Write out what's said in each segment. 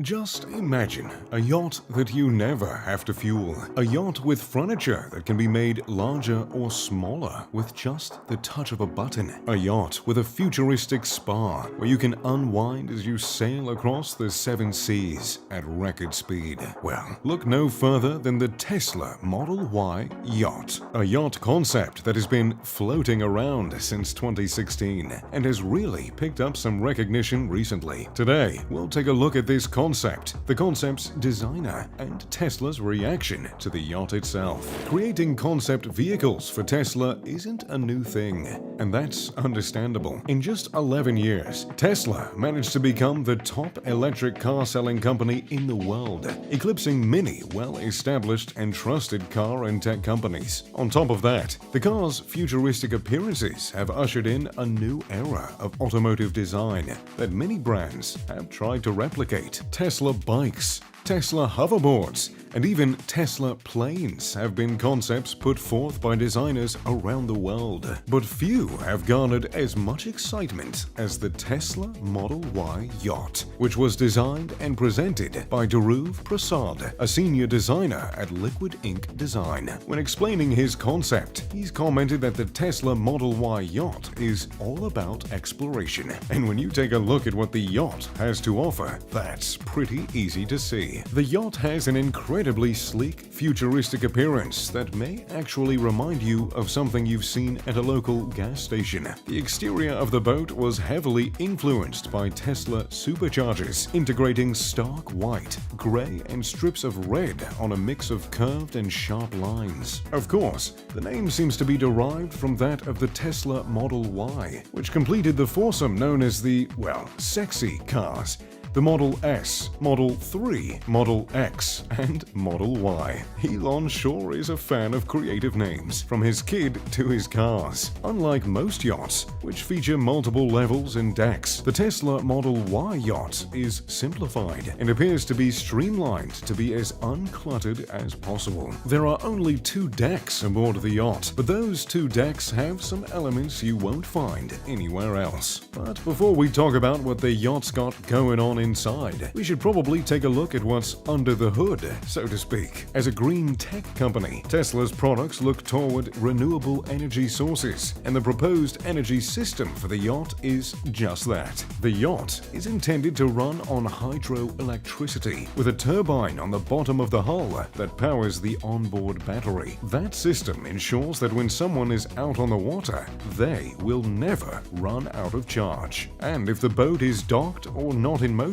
Just imagine a yacht that you never have to fuel. A yacht with furniture that can be made larger or smaller with just the touch of a button. A yacht with a futuristic spa where you can unwind as you sail across the 7 seas at record speed. Well, look no further than the Tesla Model Y yacht. A yacht concept that has been floating around since 2016 and has really picked up some recognition recently. Today, we'll take a look at this concept, the concept's designer, and Tesla's reaction to the yacht itself. Creating concept vehicles for Tesla isn't a new thing, and that's understandable. In just 11 years, Tesla managed to become the top electric car selling company in the world, eclipsing many well-established and trusted car and tech companies. On top of that, the car's futuristic appearances have ushered in a new era of automotive design that many brands have tried to replicate. Tesla bikes, Tesla hoverboards, and even Tesla planes have been concepts put forth by designers around the world. But few have garnered as much excitement as the Tesla Model Y yacht, which was designed and presented by Dhruv Prasad, a senior designer at Liquid Ink Design. When explaining his concept, he's commented that the Tesla Model Y yacht is all about exploration. And when you take a look at what the yacht has to offer, that's pretty easy to see. The yacht has an incredibly sleek, futuristic appearance that may actually remind you of something you've seen at a local gas station. The exterior of the boat was heavily influenced by Tesla superchargers, integrating stark white, gray, and strips of red on a mix of curved and sharp lines. Of course, the name seems to be derived from that of the Tesla Model Y, which completed the foursome known as the, well, sexy cars. The Model S, Model 3, Model X, and Model Y. Elon sure is a fan of creative names, from his kid to his cars. Unlike most yachts, which feature multiple levels and decks, the Tesla Model Y yacht is simplified and appears to be streamlined to be as uncluttered as possible. There are only 2 decks aboard the yacht, but those 2 decks have some elements you won't find anywhere else. But before we talk about what the yacht's got going on inside, we should probably take a look at what's under the hood, so to speak. As a green tech company, Tesla's products look toward renewable energy sources, and the proposed energy system for the yacht is just that. The yacht is intended to run on hydroelectricity, with a turbine on the bottom of the hull that powers the onboard battery. That system ensures that when someone is out on the water, they will never run out of charge. And if the boat is docked or not in motion,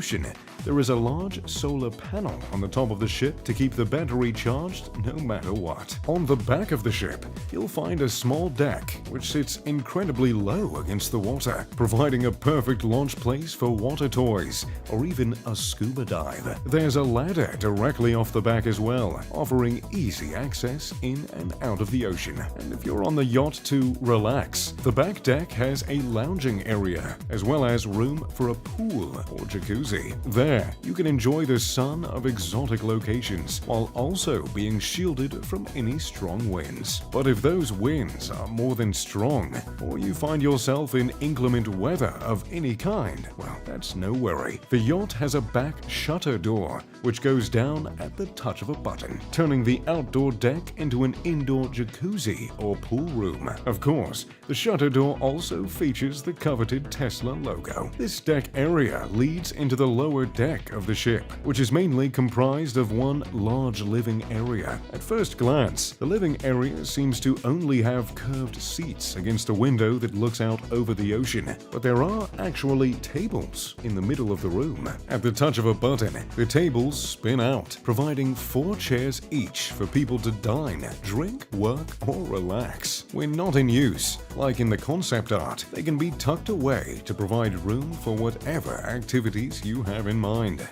there is a large solar panel on the top of the ship to keep the battery charged no matter what. On the back of the ship, you'll find a small deck which sits incredibly low against the water, providing a perfect launch place for water toys or even a scuba dive. There's a ladder directly off the back as well, offering easy access in and out of the ocean. And if you're on the yacht to relax, the back deck has a lounging area, as well as room for a pool or jacuzzi. There, you can enjoy the sun of exotic locations while also being shielded from any strong winds. But if those winds are more than strong, or you find yourself in inclement weather of any kind, well, that's no worry. The yacht has a back shutter door, which goes down at the touch of a button, turning the outdoor deck into an indoor jacuzzi or pool room. Of course, the shutter door also features the coveted Tesla logo. This deck area leads into the lower deck of the ship, which is mainly comprised of one large living area. At first glance, the living area seems to only have curved seats against a window that looks out over the ocean, but there are actually tables in the middle of the room. At the touch of a button, the tables spin out, providing 4 chairs each for people to dine, drink, work, or relax. When not in use, like in the concept art, they can be tucked away to provide room for whatever activities you have in mind.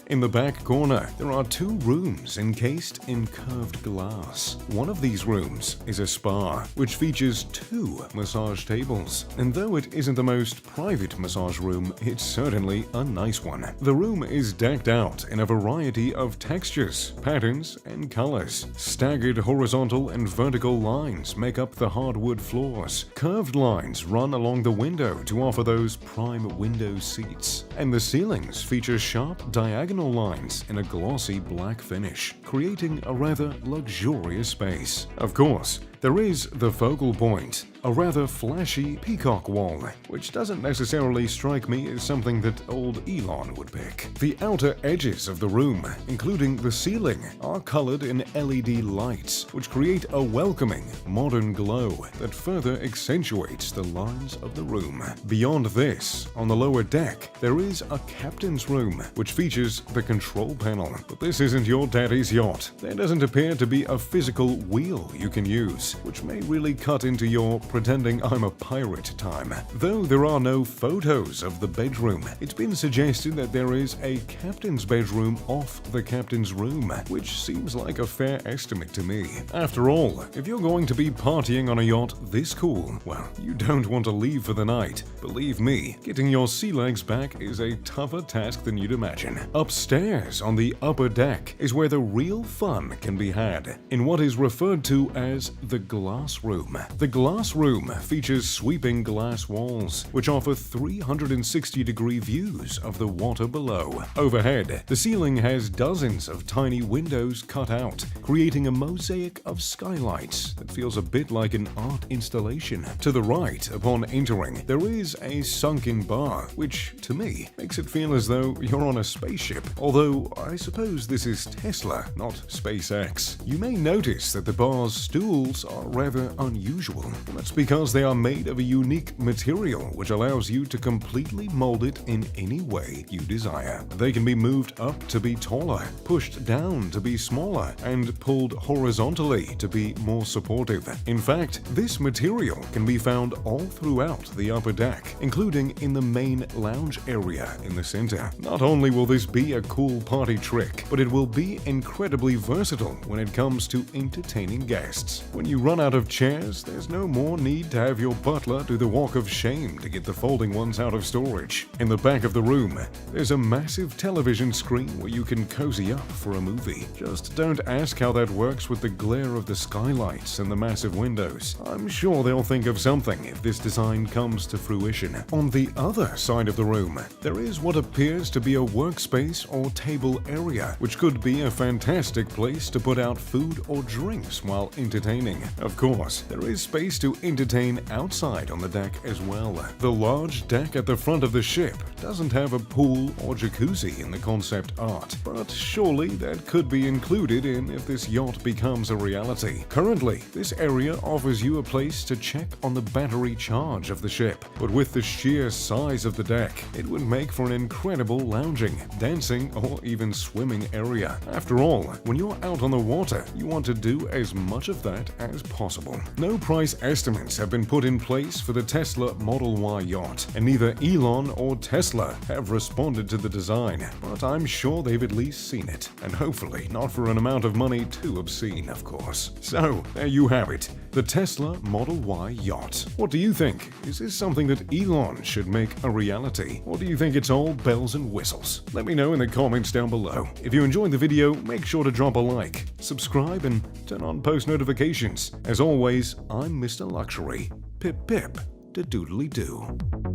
In the back corner, there are 2 rooms encased in curved glass. One of these rooms is a spa, which features 2 massage tables. And though it isn't the most private massage room, it's certainly a nice one. The room is decked out in a variety of textures, patterns, and colors. Staggered horizontal and vertical lines make up the hardwood floors. Curved lines run along the window to offer those prime window seats. And the ceilings feature feature sharp diagonal lines in a glossy black finish, creating a rather luxurious space. Of course, there is the focal point, a rather flashy peacock wall, which doesn't necessarily strike me as something that old Elon would pick. The outer edges of the room, including the ceiling, are colored in LED lights, which create a welcoming, modern glow that further accentuates the lines of the room. Beyond this, on the lower deck, there is a captain's room, which features the control panel. But this isn't your daddy's yacht. There doesn't appear to be a physical wheel you can use, which may really cut into your pretending I'm a pirate time. Though there are no photos of the bedroom, it's been suggested that there is a captain's bedroom off the captain's room, which seems like a fair estimate to me. After all, if you're going to be partying on a yacht this cool, well, you don't want to leave for the night. Believe me, getting your sea legs back is a tougher task than you'd imagine. Upstairs on the upper deck is where the real fun can be had, in what is referred to as the glass room. The glass room features sweeping glass walls, which offer 360-degree views of the water below. Overhead, the ceiling has dozens of tiny windows cut out, creating a mosaic of skylights that feels a bit like an art installation. To the right, upon entering, there is a sunken bar, which, to me, makes it feel as though you're on a spaceship. Although, I suppose this is Tesla, not SpaceX. You may notice that the bar's stools are rather unusual. That's because they are made of a unique material which allows you to completely mold it in any way you desire. They can be moved up to be taller, pushed down to be smaller, and pulled horizontally to be more supportive. In fact, this material can be found all throughout the upper deck, including in the main lounge area in the center. Not only will this be a cool party trick, but it will be incredibly versatile when it comes to entertaining guests. When you run out of chairs, there's no more need to have your butler do the walk of shame to get the folding ones out of storage. In the back of the room, there's a massive television screen where you can cozy up for a movie. Just don't ask how that works with the glare of the skylights and the massive windows. I'm sure they'll think of something if this design comes to fruition. On the other side of the room, there is what appears to be a workspace or table area, which could be a fantastic place to put out food or drinks while entertaining. Of course, there is space to entertain outside on the deck as well. The large deck at the front of the ship doesn't have a pool or jacuzzi in the concept art, but surely that could be included in if this yacht becomes a reality. Currently, this area offers you a place to check on the battery charge of the ship, but with the sheer size of the deck, it would make for an incredible lounging, dancing, or even swimming area. After all, when you're out on the water, you want to do as much of that as possible. No price estimates have been put in place for the Tesla Model Y yacht, and neither Elon or Tesla have responded to the design, but I'm sure they've at least seen it, and hopefully not for an amount of money too obscene, of course. So, there you have it, the Tesla Model Y yacht. What do you think? Is this something that Elon should make a reality, or do you think it's all bells and whistles? Let me know in the comments down below. If you enjoyed the video, make sure to drop a like, subscribe, and turn on post notifications. As always, I'm Mr. Luxury. Pip pip, da doodly doo.